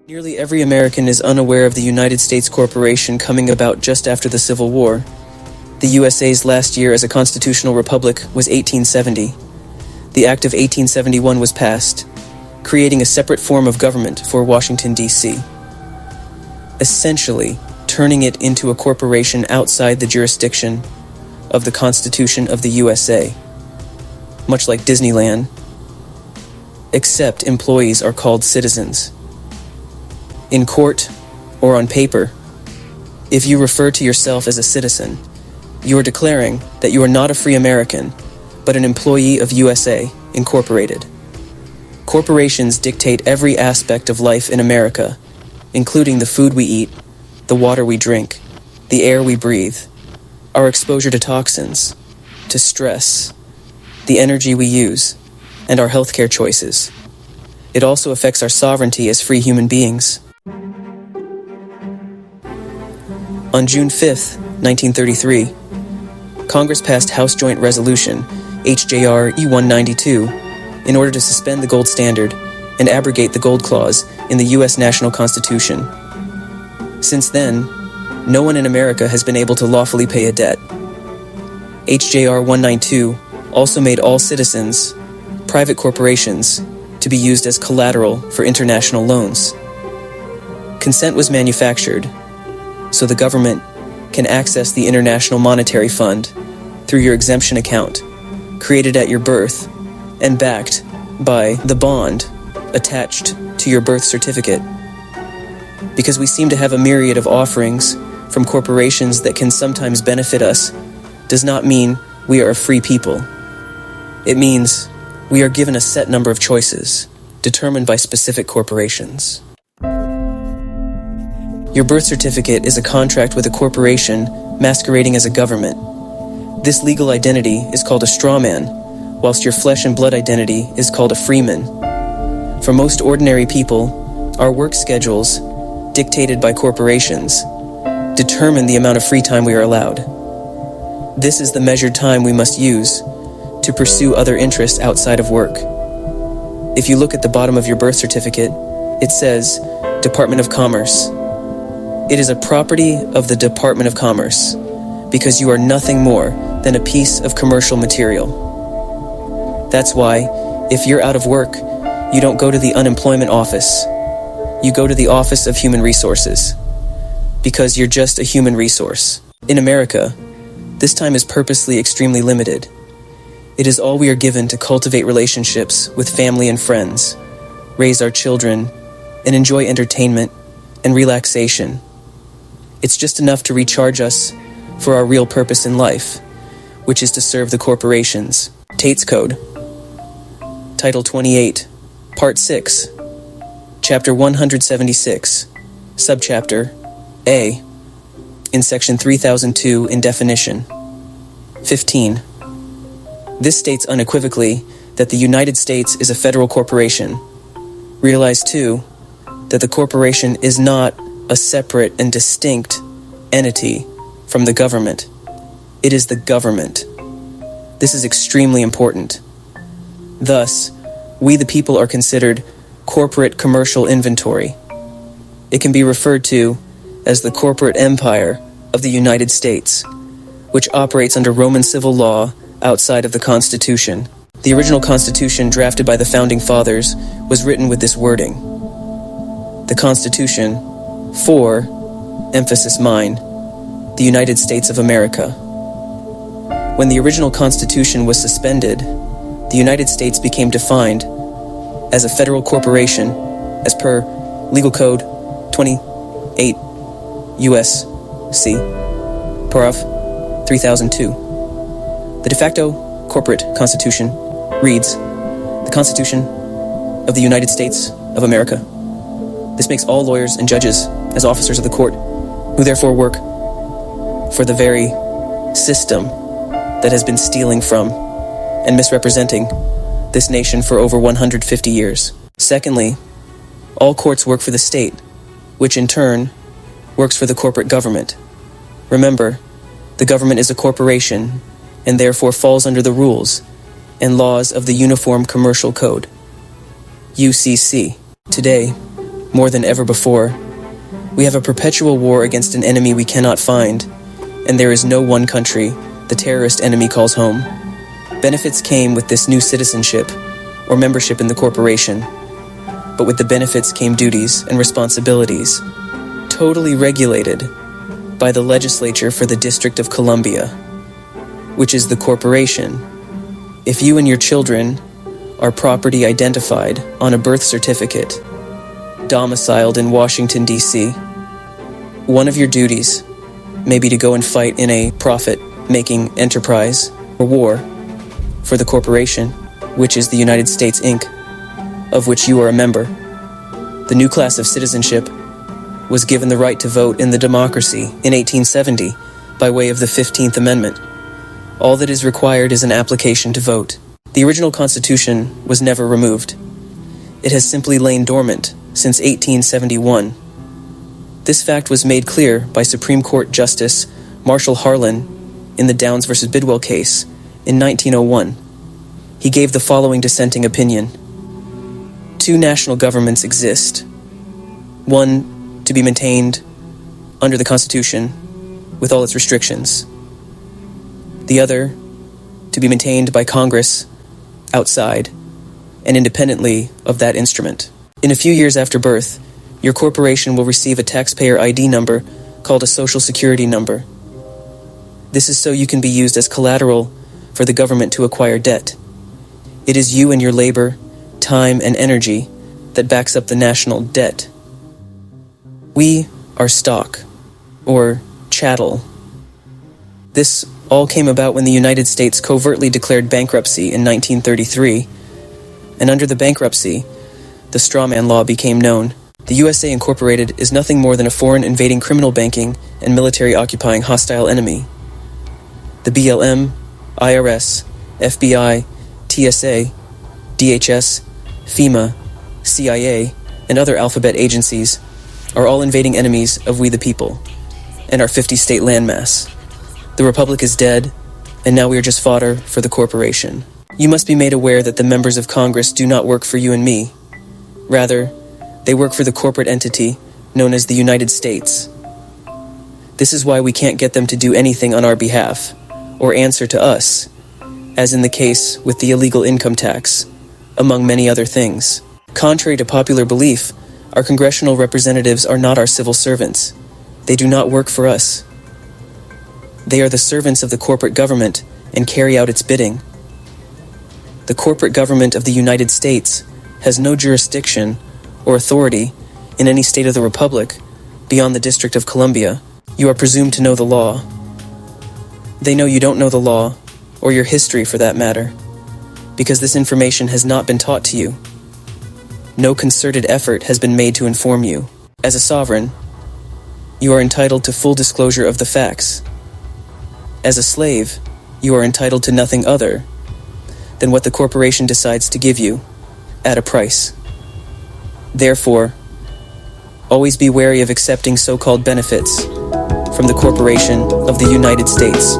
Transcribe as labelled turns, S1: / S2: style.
S1: Nearly every American is unaware of the United States Corporation coming about just after the Civil War. The USA's last year as a constitutional republic was 1870. The Act of 1871 was passed, creating a separate form of government for Washington, D.C., essentially turning it into a corporation outside the jurisdiction of the Constitution of the USA, much like Disneyland, except employees are called citizens. In court or on paper, if you refer to yourself as a citizen, you are declaring that you are not a free American, but an employee of USA, Incorporated. Corporations dictate every aspect of life in America, including the food we eat, the water we drink, the air we breathe, our exposure to toxins, to stress, the energy we use, and our healthcare choices. It also affects our sovereignty as free human beings. On June 5, 1933, Congress passed House Joint Resolution, HJR E-192, in order to suspend the gold standard and abrogate the gold clause in the U.S. National Constitution. Since then, no one in America has been able to lawfully pay a debt. HJR 192 also made all citizens, private corporations, to be used as collateral for international loans. Consent was manufactured, so the government can access the International Monetary Fund through your exemption account, created at your birth and backed by the bond attached to your birth certificate. Because we seem to have a myriad of offerings from corporations that can sometimes benefit us, does not mean we are a free people. It means we are given a set number of choices, determined by specific corporations. Your birth certificate is a contract with a corporation masquerading as a government. This legal identity is called a straw man, whilst your flesh and blood identity is called a freeman. For most ordinary people, our work schedules, dictated by corporations, determine the amount of free time we are allowed. This is the measured time we must use to pursue other interests outside of work. If you look at the bottom of your birth certificate, it says Department of Commerce. It is a property of the Department of Commerce because you are nothing more than a piece of commercial material. That's why, if you're out of work, you don't go to the unemployment office. You go to the Office of Human Resources, because you're just a human resource. In America, this time is purposely extremely limited. It is all we are given to cultivate relationships with family and friends, raise our children, and enjoy entertainment and relaxation. It's just enough to recharge us for our real purpose in life, which is to serve the corporations. Tate's Code, Title 28, Part 6, Chapter 176, Subchapter A, in Section 3002 in Definition. 15. This states unequivocally that the United States is a federal corporation. Realize, too, that the corporation is not a separate and distinct entity from the government. It is the government. This is extremely important. Thus, we the people are considered corporate commercial inventory. It can be referred to as the corporate empire of the United States, which operates under Roman civil law outside of the Constitution. The original Constitution drafted by the Founding Fathers was written with this wording: the Constitution for, emphasis mine, the United States of America. When the original Constitution was suspended, the United States became defined as a federal corporation as per Legal Code 28 U.S.C. Paragraph 3002. The de facto corporate constitution reads, the Constitution of the United States of America. This makes all lawyers and judges as officers of the court, who therefore work for the very system that has been stealing from and misrepresenting this nation for over 150 years. Secondly, all courts work for the state, which in turn works for the corporate government. Remember, the government is a corporation and therefore falls under the rules and laws of the Uniform Commercial Code, UCC. Today, more than ever before. We have a perpetual war against an enemy we cannot find, and there is no one country the terrorist enemy calls home. Benefits came with this new citizenship, or membership in the corporation, but with the benefits came duties and responsibilities, totally regulated by the legislature for the District of Columbia, which is the corporation. If you and your children are property identified on a birth certificate, domiciled in Washington, D.C., one of your duties may be to go and fight in a profit-making enterprise or war for the corporation, which is the United States, Inc., of which you are a member. The new class of citizenship was given the right to vote in the democracy in 1870 by way of the 15th Amendment. All that is required is an application to vote. The original Constitution was never removed. It has simply lain dormant since 1871. This fact was made clear by Supreme Court Justice Marshall Harlan in the Downs v. Bidwell case in 1901. He gave the following dissenting opinion. Two national governments exist. One to be maintained under the Constitution with all its restrictions. The other to be maintained by Congress outside and independently of that instrument. In a few years after birth, your corporation will receive a taxpayer ID number called a Social Security number. This is so you can be used as collateral for the government to acquire debt. It is you and your labor, time, and energy that backs up the national debt. We are stock, or chattel. This all came about when the United States covertly declared bankruptcy in 1933, and under the bankruptcy, the strawman law became known. The USA Incorporated is nothing more than a foreign invading criminal banking and military occupying hostile enemy. The BLM, IRS, FBI, TSA, DHS, FEMA, CIA, and other alphabet agencies are all invading enemies of we the people and our 50-state landmass. The Republic is dead, and now we are just fodder for the corporation. You must be made aware that the members of Congress do not work for you and me. Rather, they work for the corporate entity known as the United States. This is why we can't get them to do anything on our behalf, or answer to us, as in the case with the illegal income tax, among many other things. Contrary to popular belief, our congressional representatives are not our civil servants. They do not work for us. They are the servants of the corporate government and carry out its bidding. The corporate government of the United States has no jurisdiction or authority in any state of the Republic beyond the District of Columbia. You are presumed to know the law. They know you don't know the law, or your history for that matter, because this information has not been taught to you. No concerted effort has been made to inform you. As a sovereign, you are entitled to full disclosure of the facts. As a slave, you are entitled to nothing other than what the corporation decides to give you, at a price. Therefore, always be wary of accepting so-called benefits from the corporation of the United States.